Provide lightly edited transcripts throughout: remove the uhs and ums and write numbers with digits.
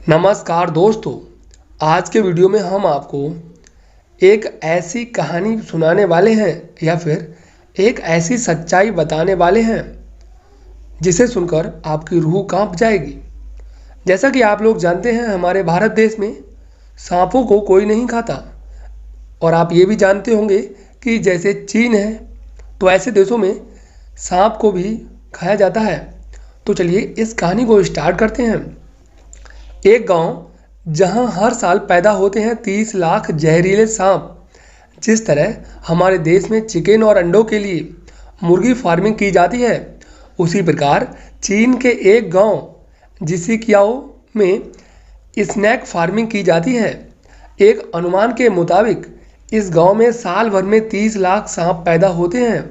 नमस्कार दोस्तों। आज के वीडियो में हम आपको एक ऐसी कहानी सुनाने वाले हैं या फिर एक ऐसी सच्चाई बताने वाले हैं जिसे सुनकर आपकी रूह कांप जाएगी। जैसा कि आप लोग जानते हैं, हमारे भारत देश में सांपों को कोई नहीं खाता। और आप ये भी जानते होंगे कि जैसे चीन है तो ऐसे देशों में सांप को भी खाया जाता है। तो चलिए इस कहानी को स्टार्ट करते हैं। एक गांव जहां हर साल पैदा होते हैं 30 लाख जहरीले सांप। जिस तरह हमारे देश में चिकन और अंडों के लिए मुर्गी फार्मिंग की जाती है, उसी प्रकार चीन के एक गांव जिसिकियाओ में स्नैक फार्मिंग की जाती है। एक अनुमान के मुताबिक इस गांव में साल भर में 30 लाख सांप पैदा होते हैं,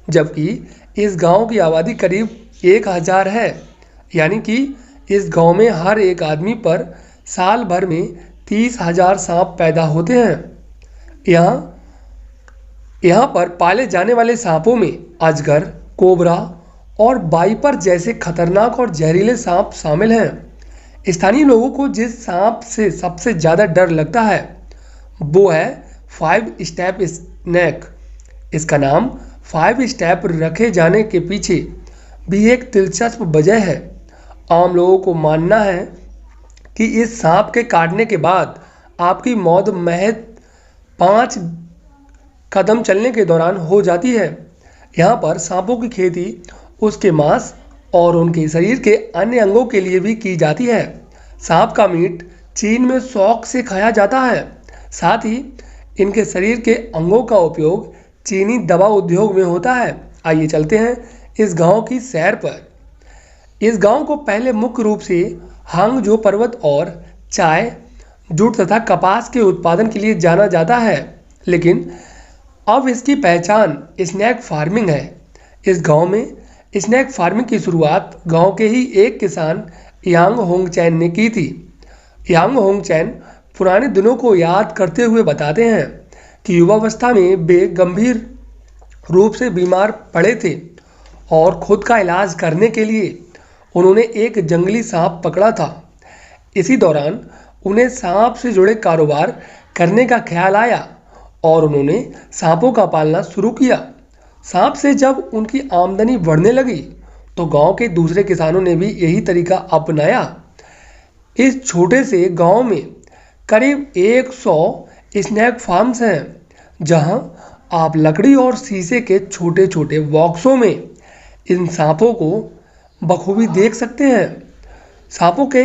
जबकि इस गांव की आबादी करीब 1000 है। यानी कि इस गांव में हर एक आदमी पर साल भर में 30,000 सांप पैदा होते हैं। यहाँ पर पाले जाने वाले सांपों में अजगर, कोबरा और वाइपर जैसे खतरनाक और जहरीले सांप शामिल हैं। स्थानीय लोगों को जिस सांप से सबसे ज़्यादा डर लगता है वो है 5 स्टेप स्नैक। इसका नाम 5 स्टेप रखे जाने के पीछे भी एक दिलचस्प वजह है। आम लोगों को मानना है कि इस सांप के काटने के बाद आपकी मौत महज 5 कदम चलने के दौरान हो जाती है। यहाँ पर सांपों की खेती उसके मांस और उनके शरीर के अन्य अंगों के लिए भी की जाती है। सांप का मीट चीन में शौक से खाया जाता है। साथ ही इनके शरीर के अंगों का उपयोग चीनी दवा उद्योग में होता है। आइए चलते हैं इस गांव की सैर पर। इस गांव को पहले मुख्य रूप से हांगझो पर्वत और चाय, जूट तथा कपास के उत्पादन के लिए जाना जाता है, लेकिन अब इसकी पहचान स्नैक फार्मिंग है। इस गांव में स्नैक फार्मिंग की शुरुआत गांव के ही एक किसान यांग होंगचैन ने की थी। यांग होंगचैन पुराने दिनों को याद करते हुए बताते हैं कि युवावस्था में वे गंभीर रूप से बीमार पड़े थे और खुद का इलाज करने के लिए उन्होंने एक जंगली सांप पकड़ा था। इसी दौरान उन्हें सांप से जुड़े कारोबार करने का ख्याल आया और उन्होंने सांपों का पालना शुरू किया। सांप से जब उनकी आमदनी बढ़ने लगी तो गांव के दूसरे किसानों ने भी यही तरीका अपनाया। इस छोटे से गांव में करीब 100 स्नैक फार्म्स हैं, जहां आप लकड़ी और शीशे के छोटे छोटे बॉक्सों में इन सांपों को बखूबी देख सकते हैं। सांपों के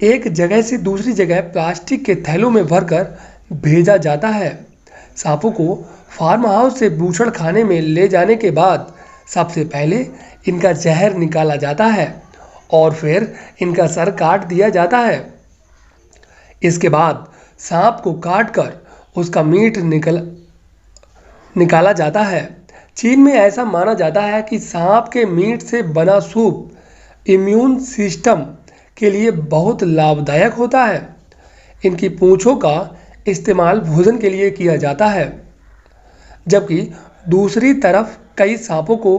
एक जगह से दूसरी जगह प्लास्टिक के थैलों में भरकर भेजा जाता है। सांपों को फार्म हाउस से बूचड़ खाने में ले जाने के बाद सबसे पहले इनका जहर निकाला जाता है और फिर इनका सर काट दिया जाता है। इसके बाद सांप को काटकर उसका मीट निकाला जाता है। चीन में ऐसा माना जाता है कि सांप के मीट से बना सूप इम्यून सिस्टम के लिए बहुत लाभदायक होता है। इनकी पूंछों का इस्तेमाल भोजन के लिए किया जाता है, जबकि दूसरी तरफ कई सांपों को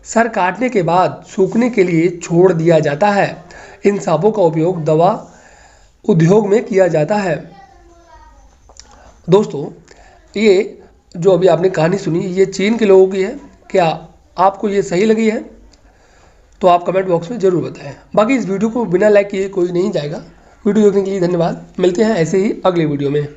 सर काटने के बाद सूखने के लिए छोड़ दिया जाता है। इन सांपों का उपयोग दवा उद्योग में किया जाता है। दोस्तों, ये जो अभी आपने कहानी सुनी, ये चीन के लोगों की है। क्या आपको ये सही लगी है? तो आप कमेंट बॉक्स में ज़रूर बताएं। बाकी इस वीडियो को बिना लाइक किए कोई नहीं जाएगा। वीडियो देखने के लिए धन्यवाद। मिलते हैं ऐसे ही अगले वीडियो में।